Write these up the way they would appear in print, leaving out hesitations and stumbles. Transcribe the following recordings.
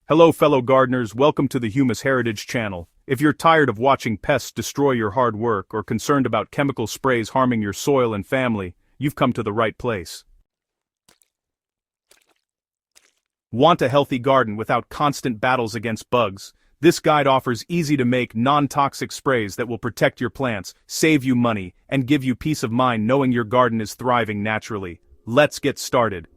Hello fellow gardeners, welcome to the Humus Heritage channel. If you're tired of watching pests destroy your hard work or concerned about chemical sprays harming your soil and family, you've come to the right place. Want a healthy garden without constant battles against bugs? This guide offers easy-to-make, non-toxic sprays that will protect your plants, save you money, and give you peace of mind knowing your garden is thriving naturally. Let's get started.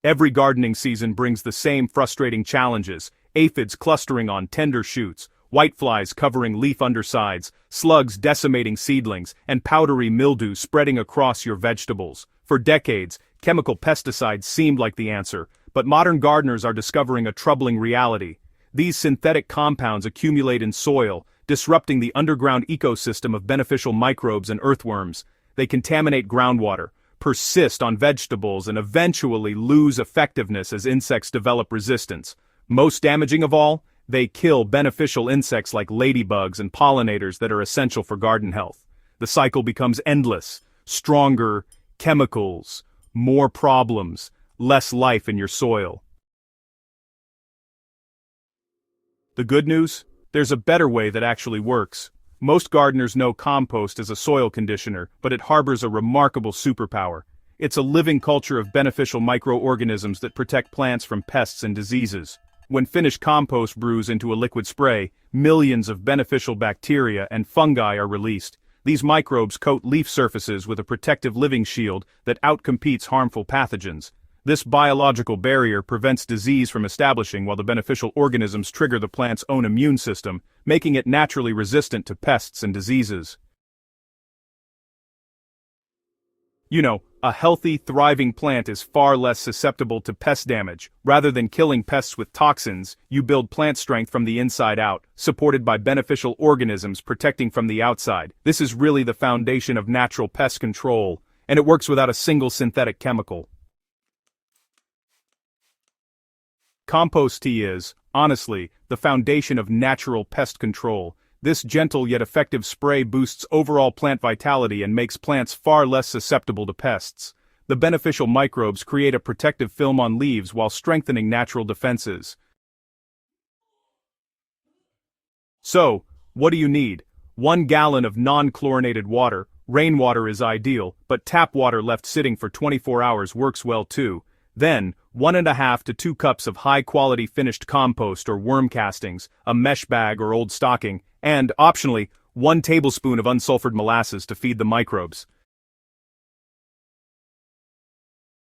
Every gardening season brings the same frustrating challenges: aphids clustering on tender shoots, whiteflies covering leaf undersides, slugs decimating seedlings, and powdery mildew spreading across your vegetables. For decades, chemical pesticides seemed like the answer, but modern gardeners are discovering a troubling reality. These synthetic compounds accumulate in soil, disrupting the underground ecosystem of beneficial microbes and earthworms. They contaminate groundwater, persist on vegetables, and eventually lose effectiveness as insects develop resistance. Most damaging of all, they kill beneficial insects like ladybugs and pollinators that are essential for garden health. The cycle becomes endless: stronger chemicals, more problems, less life in your soil. The good news? There's a better way that actually works. Most gardeners know compost as a soil conditioner, but it harbors a remarkable superpower. It's a living culture of beneficial microorganisms that protect plants from pests and diseases. When finished compost brews into a liquid spray, millions of beneficial bacteria and fungi are released. These microbes coat leaf surfaces with a protective living shield that outcompetes harmful pathogens. This biological barrier prevents disease from establishing while the beneficial organisms trigger the plant's own immune system, making it naturally resistant to pests and diseases. You know, a healthy, thriving plant is far less susceptible to pest damage. Rather than killing pests with toxins, you build plant strength from the inside out, supported by beneficial organisms protecting from the outside. This is really the foundation of natural pest control, and it works without a single synthetic chemical. Compost tea is, honestly, the foundation of natural pest control. This gentle yet effective spray boosts overall plant vitality and makes plants far less susceptible to pests. The beneficial microbes create a protective film on leaves while strengthening natural defenses. So, what do you need? 1 gallon of non-chlorinated water. Rainwater is ideal, but tap water left sitting for 24 hours works well too. Then, 1.5 to 2 cups of high-quality finished compost or worm castings, a mesh bag or old stocking, and, optionally, 1 tablespoon of unsulfured molasses to feed the microbes.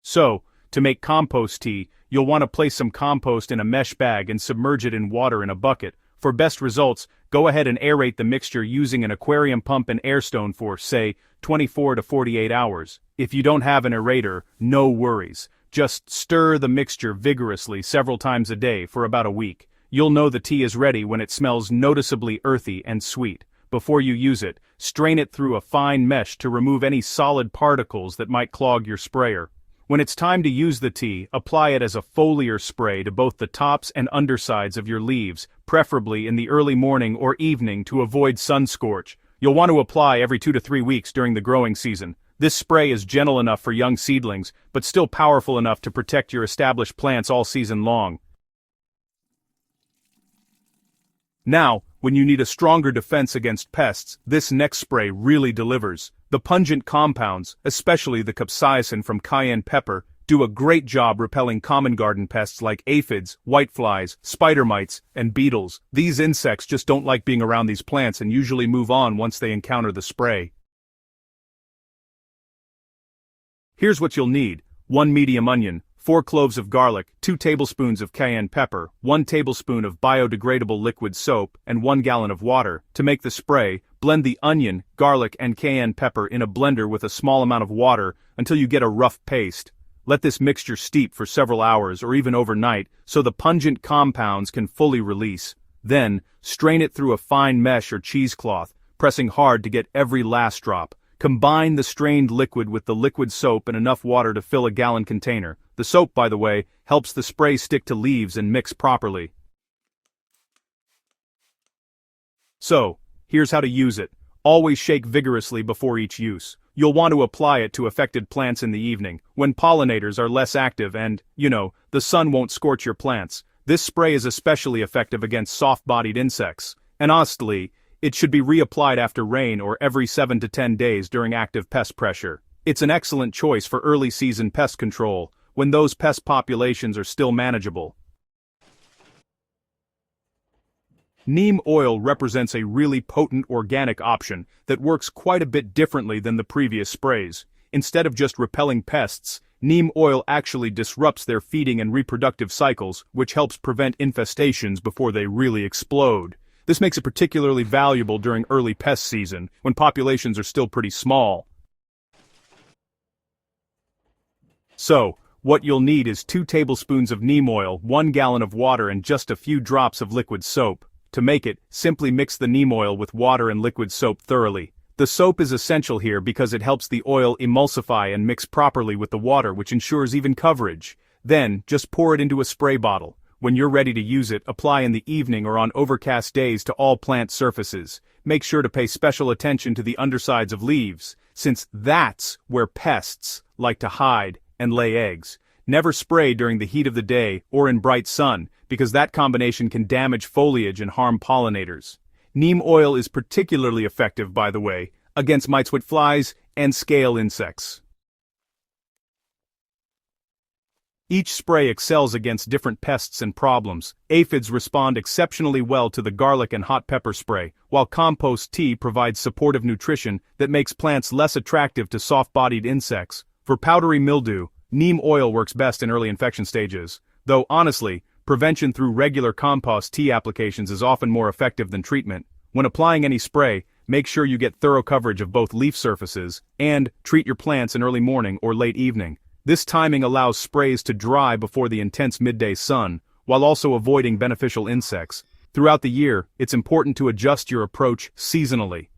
So, to make compost tea, you'll want to place some compost in a mesh bag and submerge it in water in a bucket. For best results, go ahead and aerate the mixture using an aquarium pump and air stone for, say, 24 to 48 hours. If you don't have an aerator, no worries. Just stir the mixture vigorously several times a day for about a week. You'll know the tea is ready when it smells noticeably earthy and sweet. Before you use it, strain it through a fine mesh to remove any solid particles that might clog your sprayer. When it's time to use the tea, apply it as a foliar spray to both the tops and undersides of your leaves, preferably in the early morning or evening to avoid sun scorch. You'll want to apply every 2 to 3 weeks during the growing season. This spray is gentle enough for young seedlings, but still powerful enough to protect your established plants all season long. Now, when you need a stronger defense against pests, this next spray really delivers. The pungent compounds, especially the capsaicin from cayenne pepper, do a great job repelling common garden pests like aphids, whiteflies, spider mites, and beetles. These insects just don't like being around these plants and usually move on once they encounter the spray. Here's what you'll need: 1 medium onion, 4 cloves of garlic, 2 tablespoons of cayenne pepper, 1 tablespoon of biodegradable liquid soap, and 1 gallon of water. To make the spray, blend the onion, garlic, and cayenne pepper in a blender with a small amount of water until you get a rough paste. Let this mixture steep for several hours or even overnight so the pungent compounds can fully release. Then, strain it through a fine mesh or cheesecloth, pressing hard to get every last drop. Combine the strained liquid with the liquid soap and enough water to fill a gallon container. The soap, by the way, helps the spray stick to leaves and mix properly. So, here's how to use it. Always shake vigorously before each use. You'll want to apply it to affected plants in the evening, when pollinators are less active and, the sun won't scorch your plants. This spray is especially effective against soft-bodied insects, and honestly, it should be reapplied after rain or every 7 to 10 days during active pest pressure. It's an excellent choice for early-season pest control, when those pest populations are still manageable. Neem oil represents a really potent organic option that works quite a bit differently than the previous sprays. Instead of just repelling pests, neem oil actually disrupts their feeding and reproductive cycles, which helps prevent infestations before they really explode. This makes it particularly valuable during early pest season, when populations are still pretty small. So, what you'll need is 2 tablespoons of neem oil, 1 gallon of water and just a few drops of liquid soap. To make it, simply mix the neem oil with water and liquid soap thoroughly. The soap is essential here because it helps the oil emulsify and mix properly with the water, which ensures even coverage. Then, just pour it into a spray bottle. When you're ready to use it, apply in the evening or on overcast days to all plant surfaces. Make sure to pay special attention to the undersides of leaves, since that's where pests like to hide and lay eggs. Never spray during the heat of the day or in bright sun, because that combination can damage foliage and harm pollinators. Neem oil is particularly effective, by the way, against mites with flies and scale insects. Each spray excels against different pests and problems. Aphids respond exceptionally well to the garlic and hot pepper spray, while compost tea provides supportive nutrition that makes plants less attractive to soft-bodied insects. For powdery mildew, neem oil works best in early infection stages, though honestly, prevention through regular compost tea applications is often more effective than treatment. When applying any spray, make sure you get thorough coverage of both leaf surfaces, and treat your plants in early morning or late evening. This timing allows sprays to dry before the intense midday sun, while also avoiding beneficial insects. Throughout the year, it's important to adjust your approach seasonally.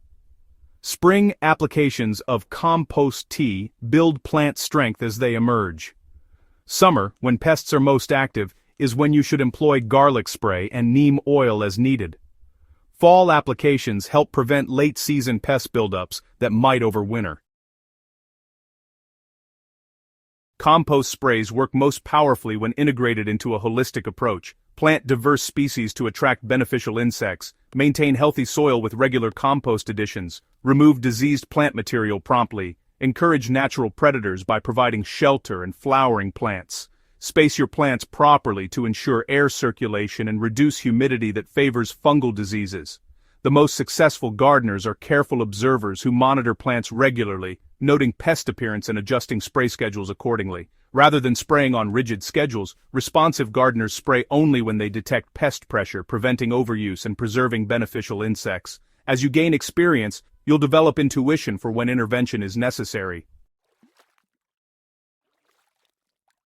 Spring applications of compost tea build plant strength as they emerge. Summer, when pests are most active, is when you should employ garlic spray and neem oil as needed. Fall applications help prevent late-season pest buildups that might overwinter. Compost sprays work most powerfully when integrated into a holistic approach. Plant diverse species to attract beneficial insects, maintain healthy soil with regular compost additions, remove diseased plant material promptly, encourage natural predators by providing shelter and flowering plants. Space your plants properly to ensure air circulation and reduce humidity that favors fungal diseases. The most successful gardeners are careful observers who monitor plants regularly, noting pest appearance and adjusting spray schedules accordingly. Rather than spraying on rigid schedules, responsive gardeners spray only when they detect pest pressure, preventing overuse and preserving beneficial insects. As you gain experience, you'll develop intuition for when intervention is necessary.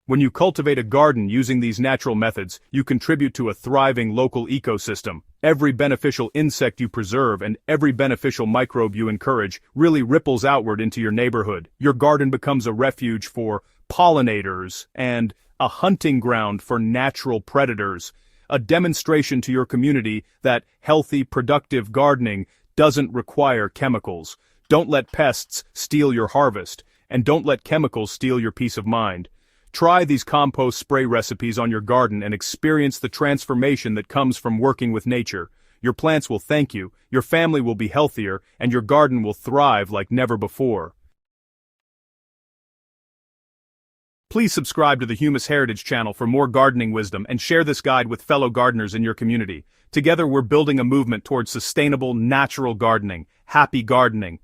When you cultivate a garden using these natural methods, you contribute to a thriving local ecosystem. Every beneficial insect you preserve and every beneficial microbe you encourage really ripples outward into your neighborhood. Your garden becomes a refuge for pollinators and a hunting ground for natural predators. A demonstration to your community that healthy, productive gardening doesn't require chemicals. Don't let pests steal your harvest, and don't let chemicals steal your peace of mind. Try these compost spray recipes on your garden and experience the transformation that comes from working with nature. Your plants will thank you, your family will be healthier, and your garden will thrive like never before. Please subscribe to the Humus Heritage channel for more gardening wisdom and share this guide with fellow gardeners in your community. Together we're building a movement towards sustainable, natural gardening. Happy gardening!